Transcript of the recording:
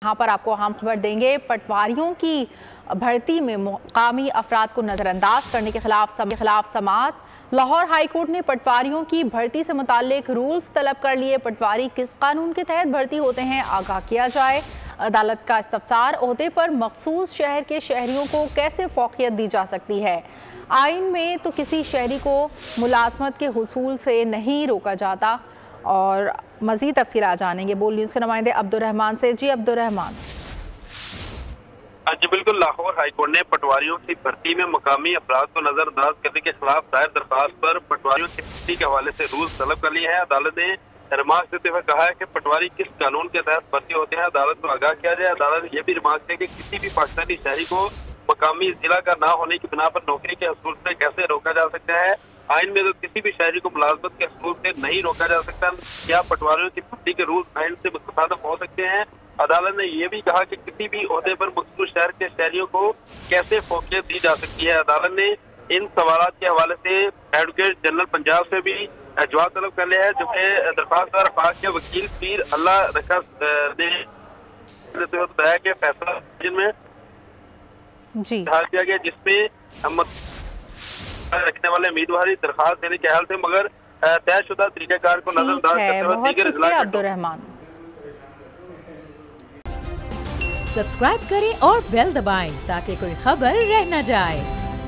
यहाँ पर आपको अहम खबर देंगे। पटवारियों की भर्ती में मुकामी अफराद को नजरअंदाज करने के खिलाफ समाअत। लाहौर हाई कोर्ट ने पटवारियों की भर्ती से मुतालिक रूल्स तलब कर लिए। पटवारी किस कानून के तहत भर्ती होते हैं आगाह किया जाए। अदालत का इस्तफसार ओहदे पर मखसूस शहर के शहरियों को कैसे फौकियत दी जा सकती है। आइन में तो किसी शहरी को मुलाजमत के हुसूल से नहीं रोका जाता। और मज़ीद तफसीलात जानेंगे बोल न्यूज़ के नुमाइंदे अब्दुर्रहमान से। जी अब्दुर्रहमान। जी बिल्कुल, लाहौर हाईकोर्ट ने पटवारियों की भर्ती में मकामी अपराध को नजरअंदाज करने के खिलाफ दायर दरखास्त पर पटवारियों की भर्ती के हवाले से रूल्स तलब कर लिए हैं। अदालत ने रिमार्क देते हुए कहा है कि पटवारी किस कानून के तहत भर्ती होते हैं अदालत को आगाह किया जाए। अदालत ने यह भी रिमार्क किया कि किसी भी पाकिस्तानी शहरी को मकामी जिला का ना होने की बिना पर नौकरी के हसूल से कैसे रोका जा सकता है। आइन में तो किसी भी शहरी को मुलाजमत के हसूल से नहीं रोका जा सकता या पटवारियों की भर्ती के रूल्स आइन से मुखालिफ हो सकते हैं। अदालत ने यह भी कहा कि किसी भी ओहदे पर मखसूस शहर के शहरियों को कैसे फौकियत दी जा सकती है। अदालत ने इन सवालों के हवाले से एडवोकेट जनरल पंजाब से भी जवाब तलब कर लिया है, जो कि दरख्वास्त पाक के वकील पीर अल्लाह रखा ने बताया कि फैसला में जी किया गया जिसमें रखने वाले उम्मीदवार दरखास्त देने के हाल थे, मगर तयशुदा तरीकाकार को नजरअंदाज करते हुए दीगर इजलास अब्दुर्रहमान। सब्सक्राइब करें और बेल दबाएं ताकि कोई खबर रह न जाए।